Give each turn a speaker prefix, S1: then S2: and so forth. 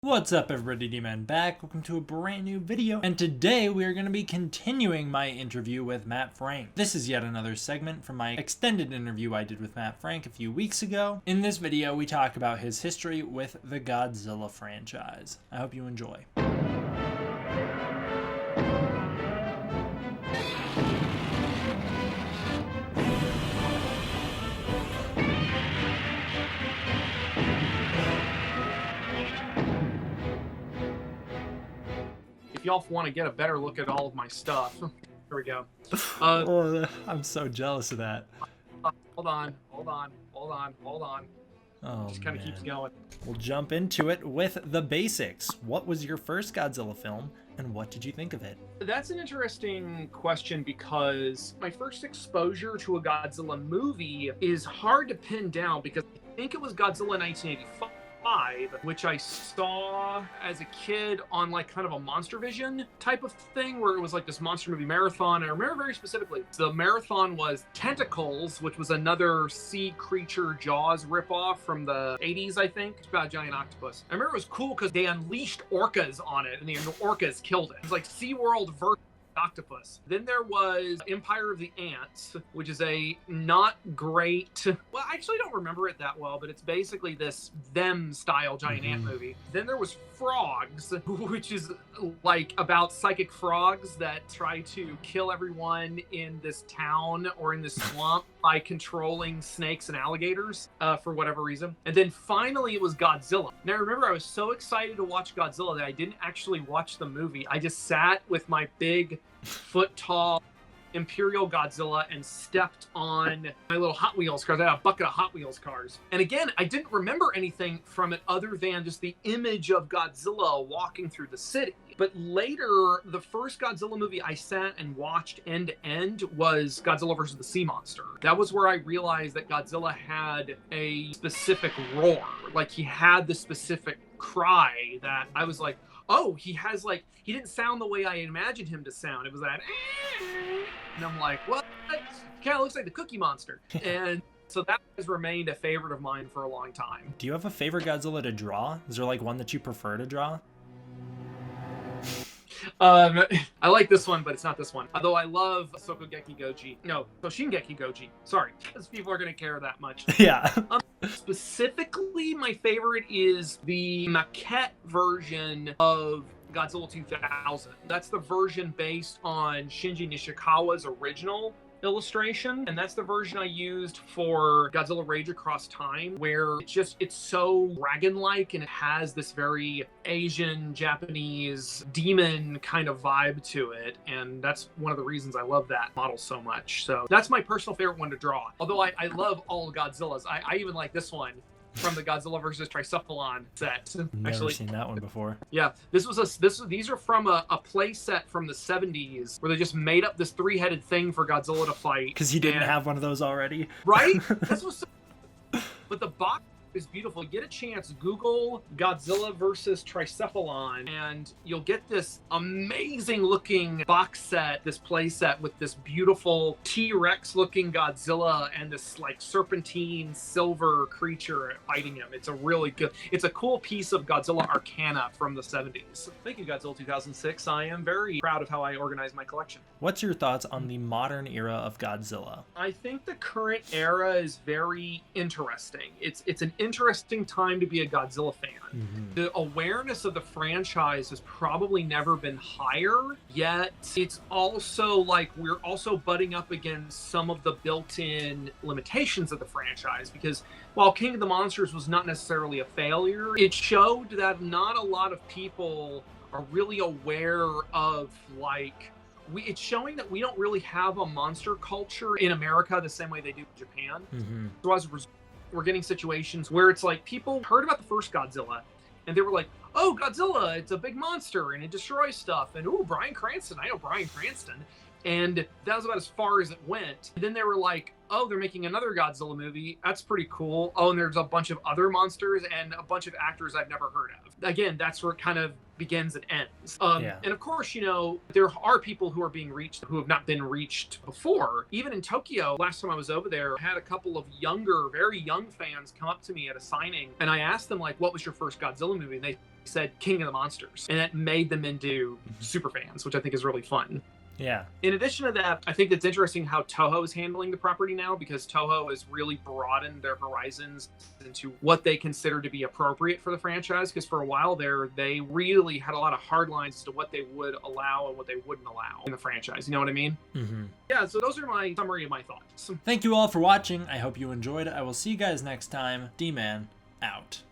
S1: What's up everybody, D-Man back. Welcome to a brand new video. And today we are going to be continuing my interview with Matt Frank. This is yet another segment from my extended interview I did with Matt Frank a few weeks ago. In this video, we talk about his history with the Godzilla franchise. I hope you enjoy.
S2: If y'all want to get a better look at all of my stuff, here we go.
S1: I'm so jealous of that.
S2: Hold on.
S1: Oh,
S2: Just kind of keeps going.
S1: We'll jump into it with the basics. What was your first Godzilla film, and what did you think of it?
S2: That's an interesting question because my first exposure to a Godzilla movie is hard to pin down because I think it was Godzilla 1985. Which I saw as a kid on like kind of a Monster Vision type of thing where it was like this monster movie marathon. And I remember very specifically the marathon was Tentacles, which was another sea creature Jaws ripoff from the 80s, I think. It's about a giant octopus. I remember it was cool because they unleashed orcas on it and the orcas killed it. It was like SeaWorld versus octopus. Then there was Empire of the Ants, which is a not great, well, I actually don't remember it that well, but it's basically this them style giant ant movie. Then there was Frogs, which is like about psychic frogs that try to kill everyone in this town or in this swamp by controlling snakes and alligators for whatever reason. And then finally it was Godzilla. Now I remember I was so excited to watch Godzilla that I didn't actually watch the movie. I just sat with my big foot tall Imperial Godzilla and stepped on my little Hot Wheels cars. I had a bucket of Hot Wheels cars. And again, I didn't remember anything from it other than just the image of Godzilla walking through the city. But later, the first Godzilla movie I sat and watched end to end was Godzilla versus the Sea Monster. That was where I realized that Godzilla had a specific roar. Like he had the specific cry that I was like, oh, he he didn't sound the way I imagined him to sound. It was that, and I'm like, what? Kind of looks like the Cookie Monster. And so that has remained a favorite of mine for a long time.
S1: Do you have a favorite Godzilla to draw? Is there like one that you prefer to draw?
S2: I like this one, but it's not this one. Although I love Shingeki Goji. Sorry, because people are going to care that much.
S1: Yeah.
S2: Specifically, my favorite is the maquette version of Godzilla 2000. That's the version based on Shinji Nishikawa's original illustration, and that's the version I used for Godzilla Rage Across Time, where it's so dragon-like and it has this very Asian Japanese demon kind of vibe to it, and that's one of the reasons I love that model so much. So that's my personal favorite one to draw, although I love all Godzillas. I even like this one from the Godzilla versus Tricephalon set.
S1: Never seen that one before.
S2: Yeah, these are from a play set from the 70s where they just made up this three-headed thing for Godzilla to fight.
S1: Because he didn't have one of those already.
S2: Right? This was so... But the box is beautiful. Get a chance, Google Godzilla versus Tricephalon, and you'll get this amazing looking box set, this play set with this beautiful T-Rex looking Godzilla and this like serpentine silver creature fighting him. It's a cool piece of Godzilla Arcana from the 70s. Thank you, Godzilla 2006. I am very proud of how I organized my collection.
S1: What's your thoughts on the modern era of Godzilla?
S2: I think the current era is very interesting. It's an interesting time to be a Godzilla fan.
S1: Mm-hmm.
S2: The awareness of the franchise has probably never been higher, yet it's also like we're also butting up against some of the built-in limitations of the franchise, because while King of the Monsters was not necessarily a failure, it showed that not a lot of people are really aware of it's showing that we don't really have a monster culture in America the same way they do in Japan.
S1: Mm-hmm.
S2: So as a result, we're getting situations where it's like people heard about the first Godzilla and they were like, oh, Godzilla, it's a big monster and it destroys stuff. And ooh, Bryan Cranston, I know Bryan Cranston. And that was about as far as it went. And then they were like, oh, they're making another Godzilla movie. That's pretty cool. Oh, and there's a bunch of other monsters and a bunch of actors I've never heard of. Again, that's where kind of begins and ends.
S1: Yeah.
S2: And of course, you know, there are people who are being reached who have not been reached before. Even in Tokyo, last time I was over there, I had a couple of younger, very young fans come up to me at a signing, and I asked them, like, what was your first Godzilla movie? And they said King of the Monsters. And that made them into super fans, which I think is really fun.
S1: Yeah.
S2: In addition to that, I think it's interesting how Toho is handling the property now, because Toho has really broadened their horizons into what they consider to be appropriate for the franchise. Because for a while there, they really had a lot of hard lines as to what they would allow and what they wouldn't allow in the franchise. You know what I mean?
S1: Mm-hmm.
S2: Yeah, so those are my summary of my thoughts.
S1: Thank you all for watching. I hope you enjoyed. I will see you guys next time. D-Man, out.